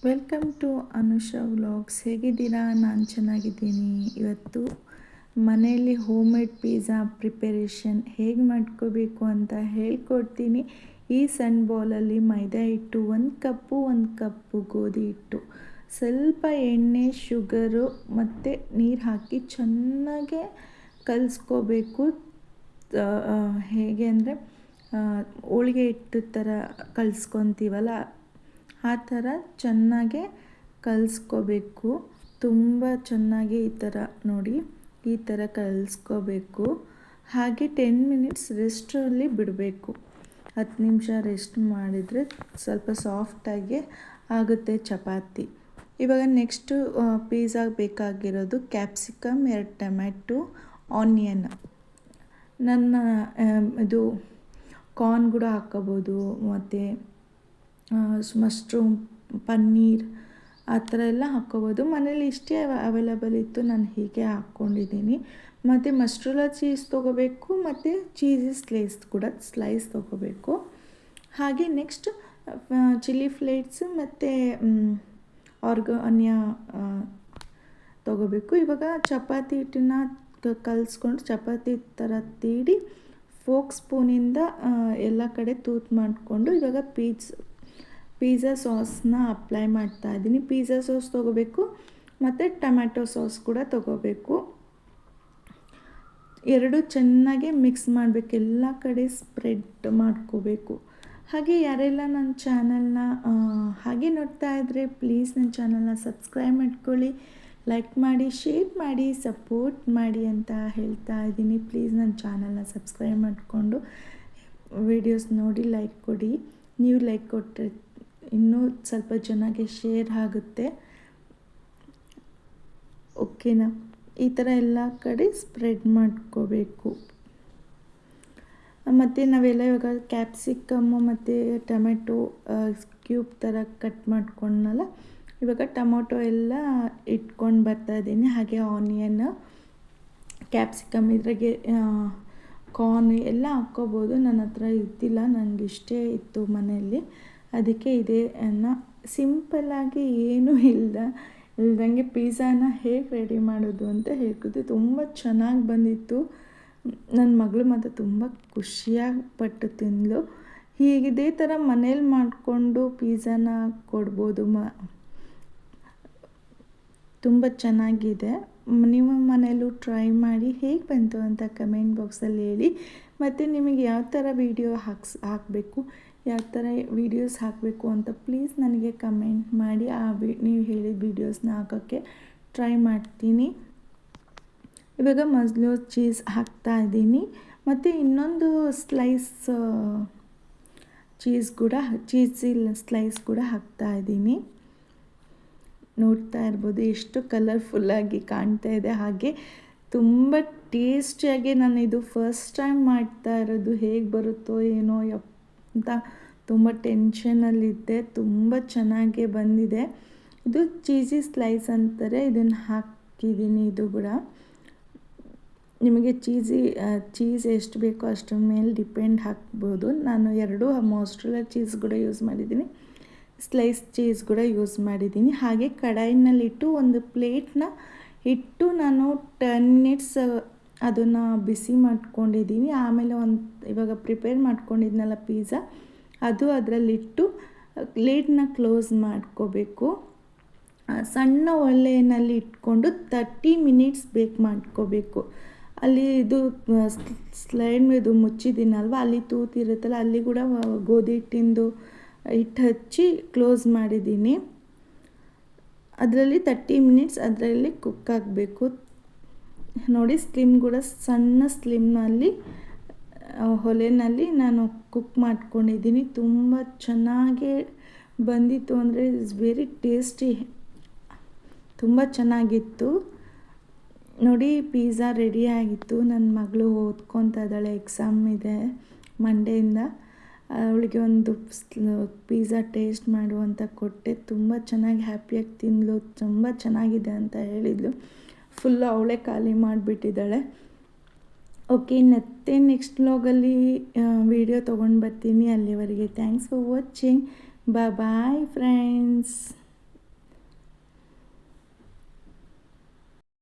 Welcome to Anusha vlogs. ಹೇಗಿದ್ದೀರಾ? ನಾನು ಚೆನ್ನಾಗಿದ್ದೀನಿ. ಇವತ್ತು ಮನೆಯಲ್ಲಿ ಹೋಮ್ ಮೇಡ್ ಪಿಜ್ಜಾ ಪ್ರಿಪರೇಷನ್ ಹೇಗೆ ಮಾಡ್ಕೋಬೇಕು ಅಂತ ಹೇಳ್ಕೊಡ್ತೀನಿ. ಈ ಸಣ್ಣ ಬೌಲಲ್ಲಿ ಮೈದಾ ಹಿಟ್ಟು 1 ಕಪ್ಪು ಗೋಧಿ ಹಿಟ್ಟು, ಸ್ವಲ್ಪ ಎಣ್ಣೆ, ಶುಗರು ಮತ್ತು ನೀರು ಹಾಕಿ ಚೆನ್ನಾಗೆ ಕಲಿಸ್ಕೋಬೇಕು. ಹೇಗೆ ಅಂದರೆ ಹೋಳಿಗೆ ಹಿಟ್ಟು ಥರ ಕಲಿಸ್ಕೊತೀವಲ್ಲ, ಆ ಥರ ಚೆನ್ನಾಗೆ ಕಲಿಸ್ಕೋಬೇಕು. ತುಂಬ ಚೆನ್ನಾಗಿ ಈ ಥರ ನೋಡಿ, ಈ ಥರ ಕಲಿಸ್ಕೋಬೇಕು. ಹಾಗೆ 10 ಮಿನಿಟ್ಸ್ ರೆಸ್ಟಲ್ಲಿ ಬಿಡಬೇಕು. 10 ನಿಮಿಷ ರೆಸ್ಟ್ ಮಾಡಿದರೆ ಸ್ವಲ್ಪ ಸಾಫ್ಟಾಗಿ ಆಗುತ್ತೆ ಚಪಾತಿ. ಇವಾಗ ನೆಕ್ಸ್ಟು ಪಿಜ್ಜಾಗೆ ಬೇಕಾಗಿರೋದು ಕ್ಯಾಪ್ಸಿಕಮ್, 2 ಟೊಮ್ಯಾಟೊ, ಆನಿಯನ್. ನನ್ನ ಇದು ಕಾರ್ನ್ ಕೂಡ ಹಾಕ್ಕೋಬೋದು, ಮತ್ತು ಮಶ್ರೂಮ್, ಪನ್ನೀರ್ ಆ ಥರ ಎಲ್ಲ ಹಾಕ್ಕೋಬೋದು. ಮನೇಲಿ ಇಷ್ಟೇ ಅವೈಲಬಲ್ ಇತ್ತು, ನಾನು ಹೀಗೆ ಹಾಕ್ಕೊಂಡಿದ್ದೀನಿ. ಮತ್ತು ಮಸ್ಟ್ರೋಲಾ ಚೀಸ್ ತೊಗೋಬೇಕು, ಮತ್ತು ಚೀಸಿ ಸ್ಲೈಸ್ ತೊಗೋಬೇಕು. ಹಾಗೆ ನೆಕ್ಸ್ಟ್ ಚಿಲ್ಲಿ ಫ್ಲೇಕ್ಸ್ ಮತ್ತು ಆನಿಯನ್ ತೊಗೋಬೇಕು. ಇವಾಗ ಚಪಾತಿ ಹಿಟ್ಟನ್ನ ಕಲಿಸ್ಕೊಂಡು ಚಪಾತಿ ಥರ ತೀಡಿ ಫೋಕ್ ಸ್ಪೂನಿಂದ ಎಲ್ಲ ಕಡೆ ತೂತು ಮಾಡಿಕೊಂಡು ಇವಾಗ ಪಿಜ್ಜಾ ಸಾಸ್ನ ಅಪ್ಲೈ ಮಾಡ್ತಾಯಿದ್ದೀನಿ. ಪಿಜ್ಜಾ ಸಾಸ್ ತೊಗೋಬೇಕು ಮತ್ತು ಟೊಮ್ಯಾಟೊ ಸಾಸ್ ಕೂಡ ತೊಗೋಬೇಕು. ಎರಡು ಚೆನ್ನಾಗಿ ಮಿಕ್ಸ್ ಮಾಡಬೇಕು, ಎಲ್ಲ ಕಡೆ ಸ್ಪ್ರೆಡ್ ಮಾಡ್ಕೋಬೇಕು. ಹಾಗೆ ಯಾರೆಲ್ಲ ನನ್ನ ಚಾನಲ್ನ ಹಾಗೆ ನೋಡ್ತಾ ಇದ್ದರೆ ಪ್ಲೀಸ್ ನನ್ನ ಚಾನಲ್ನ ಸಬ್ಸ್ಕ್ರೈಬ್ ಮಾಡ್ಕೊಳ್ಳಿ, ಲೈಕ್ ಮಾಡಿ, ಶೇರ್ ಮಾಡಿ, ಸಪೋರ್ಟ್ ಮಾಡಿ ಅಂತ ಹೇಳ್ತಾ ಇದ್ದೀನಿ. ಪ್ಲೀಸ್ ನನ್ನ ಚಾನಲ್ನ ಸಬ್ಸ್ಕ್ರೈಬ್ ಮಾಡಿಕೊಂಡು ವಿಡಿಯೋಸ್ ನೋಡಿ ಲೈಕ್ ಕೊಡಿ. ನೀವು ಲೈಕ್ ಕೊಟ್ಟರೆ ಇನ್ನೂ ಸ್ವಲ್ಪ ಜನಕ್ಕೆ ಶೇರ್ ಆಗುತ್ತೆ. ಓಕೆನಾ? ಈ ಥರ ಎಲ್ಲ ಕಡೆ ಸ್ಪ್ರೆಡ್ ಮಾಡ್ಕೋಬೇಕು. ಮತ್ತು ನಾವೆಲ್ಲ ಇವಾಗ ಕ್ಯಾಪ್ಸಿಕಮ್ಮು ಮತ್ತು ಟೊಮೆಟೊ ಕ್ಯೂಬ್ ಥರ ಕಟ್ ಮಾಡ್ಕೊಂಡಲ್ಲ, ಇವಾಗ ಟೊಮೊಟೊ ಎಲ್ಲ ಇಟ್ಕೊಂಡು ಬರ್ತಾಯಿದ್ದೀನಿ. ಹಾಗೆ ಆನಿಯನ್, ಕ್ಯಾಪ್ಸಿಕಮ್, ಇದ್ರಾಗೆ ಕಾರ್ನ್ ಎಲ್ಲ ಹಾಕ್ಕೋಬೋದು. ನನ್ನ ಹತ್ರ ಇದ್ದಿಲ್ಲ, ನನಗೆ ಇಷ್ಟೇ ಇತ್ತು ಮನೆಯಲ್ಲಿ, ಅದಕ್ಕೆ ಇದೇ ಸಿಂಪಲ್ಲಾಗಿ ಏನೂ ಇಲ್ದಂಗೆ ಪಿಜ್ಜಾನ ಹೇಗೆ ರೆಡಿ ಮಾಡೋದು ಅಂತ ಹೇಳ್ಕೊತೀವಿ. ತುಂಬ ಚೆನ್ನಾಗಿ ಬಂದಿತ್ತು. ನನ್ನ ಮಗಳು ಮಾತ್ರ ತುಂಬ ಖುಷಿಯಾಗಿ ಪಟ್ಟು ತಿಂದಳು. ಹೀಗಿದೇ ಥರ ಮನೇಲಿ ಮಾಡಿಕೊಂಡು ಪಿಜ್ಜಾನ ಕೊಡ್ಬೋದು. ತುಂಬ ಚೆನ್ನಾಗಿದೆ. ನೀವು ಮನೆಯಲ್ಲೂ ಟ್ರೈ ಮಾಡಿ ಹೇಗೆ ಬಂತು ಅಂತ ಕಮೆಂಟ್ ಬಾಕ್ಸಲ್ಲಿ ಹೇಳಿ. ಮತ್ತು ನಿಮಗೆ ಯಾವ ಥರ ವೀಡಿಯೋ ಹಾಕಬೇಕು, ಯಾವ ಥರ ವೀಡಿಯೋಸ್ ಹಾಕಬೇಕು ಅಂತ ಪ್ಲೀಸ್ ನನಗೆ ಕಮೆಂಟ್ ಮಾಡಿ. ನೀವು ಹೇಳಿದ ವೀಡಿಯೋಸ್ನ ಹಾಕೋಕ್ಕೆ ಟ್ರೈ ಮಾಡ್ತೀನಿ. ಇವಾಗ ಮೊದಲು ಚೀಸ್ ಹಾಕ್ತಾಯಿದ್ದೀನಿ, ಮತ್ತು ಇನ್ನೊಂದು ಚೀಸಿ ಸ್ಲೈಸ್ ಕೂಡ ಹಾಕ್ತಾಯಿದ್ದೀನಿ. ನೋಡ್ತಾ ಇರ್ಬೋದು ಎಷ್ಟು ಕಲರ್ಫುಲ್ಲಾಗಿ ಕಾಣ್ತಾ ಇದೆ. ಹಾಗೆ ತುಂಬ ಟೇಸ್ಟಿಯಾಗಿ, ನಾನು ಇದು ಫಸ್ಟ್ ಟೈಮ್ ಮಾಡ್ತಾ ಇರೋದು, ಹೇಗೆ ಬರುತ್ತೋ ಏನೋ ಅಂತ ತುಂಬ ಟೆನ್ಷನಲ್ಲಿದ್ದೆ. ತುಂಬ ಚೆನ್ನಾಗೇ ಬಂದಿದೆ. ಇದು ಚೀಸಿ ಸ್ಲೈಸ್ ಅಂತಾರೆ, ಇದನ್ನು ಹಾಕಿದ್ದೀನಿ. ಇದು ಕೂಡ ನಿಮಗೆ ಚೀಸ್ ಎಷ್ಟು ಬೇಕೋ ಅಷ್ಟರ ಮೇಲೆ ಡಿಪೆಂಡ್ ಹಾಕ್ಬೋದು. ನಾನು 2 ಮೊಸರೆಲ್ಲಾ ಚೀಸ್ ಕೂಡ ಯೂಸ್ ಮಾಡಿದ್ದೀನಿ, ಸ್ಲೈಸ್ ಚೀಸ್ ಕೂಡ ಯೂಸ್ ಮಾಡಿದ್ದೀನಿ. ಹಾಗೆ ಕಡಾಯಿನಲ್ಲಿಟ್ಟು ಒಂದು ಪ್ಲೇಟ್ನ ಇಟ್ಟು ನಾನು 10 ಮಿನಿಟ್ಸ್ ಅದನ್ನು ಬಿಸಿ ಮಾಡ್ಕೊಂಡಿದ್ದೀನಿ. ಆಮೇಲೆ ಇವಾಗ ಪ್ರಿಪೇರ್ ಮಾಡ್ಕೊಂಡಿದ್ನಲ್ಲ ಪಿಜ್ಜಾ, ಅದು ಅದರಲ್ಲಿಟ್ಟು ಲಿಡ್ನ ಕ್ಲೋಸ್ ಮಾಡ್ಕೋಬೇಕು. ಸಣ್ಣ ಒಲೆಯಲ್ಲಿ ಇಟ್ಕೊಂಡು 30 ಮಿನಿಟ್ಸ್ ಬೇಕ್ ಮಾಡ್ಕೋಬೇಕು. ಅಲ್ಲಿ ಇದು ಸ್ಲೈಡ್ ಇದು ಮುಚ್ಚಿದ್ದೀನಲ್ವ, ಅಲ್ಲಿ ತೂತಿರುತ್ತಲ್ಲ, ಅಲ್ಲಿ ಕೂಡ ಗೋಧಿ ಹಿಟ್ಟು ಹಚ್ಚಿ ಕ್ಲೋಸ್ ಮಾಡಿದ್ದೀನಿ. ಅದರಲ್ಲಿ 30 ಮಿನಿಟ್ಸ್ ಅದರಲ್ಲಿ ಕುಕ್ ಆಗಬೇಕು. ನೋಡಿ, ಸಣ್ಣ ಸ್ಲಿಮ್ನಲ್ಲಿ ಒಲೆಯಲ್ಲಿ ನಾನು ಕುಕ್ ಮಾಡ್ಕೊಂಡಿದ್ದೀನಿ. ತುಂಬ ಚೆನ್ನಾಗೇ ಬಂದಿತ್ತು, ಅಂದರೆ ಇಟ್ಸ್ ವೆರಿ ಟೇಸ್ಟಿ, ತುಂಬ ಚೆನ್ನಾಗಿತ್ತು. ನೋಡಿ, ಪಿಜ್ಜಾ ರೆಡಿ ಆಗಿತ್ತು. ನನ್ನ ಮಗಳು ಓದ್ಕೊತಾ ಇದ್ದಾಳೆ, ಎಕ್ಸಾಮ್ ಇದೆ ಮಂಡೆಯಿಂದ. ಅವಳಿಗೆ ಒಂದು ಪಿಜ್ಜಾ ಟೇಸ್ಟ್ ಮಾಡು ಅಂತ ಕೊಟ್ಟೆ. ತುಂಬ ಚೆನ್ನಾಗಿ ಹ್ಯಾಪಿಯಾಗಿ ತಿಂದಳು, ತುಂಬ ಚೆನ್ನಾಗಿದೆ ಅಂತ ಹೇಳಿದ್ಲು. ಫುಲ್ಲು ಅವಳೇ ಖಾಲಿ ಮಾಡಿಬಿಟ್ಟಿದ್ದಾಳೆ. ಓಕೆ, ಮತ್ತೆ ನೆಕ್ಸ್ಟ್ ವ್ಲಾಗಲ್ಲಿ ವಿಡಿಯೋ ತೊಗೊಂಡು ಬರ್ತೀನಿ. ಅಲ್ಲಿವರೆಗೆ thanks for watching. Bye friends.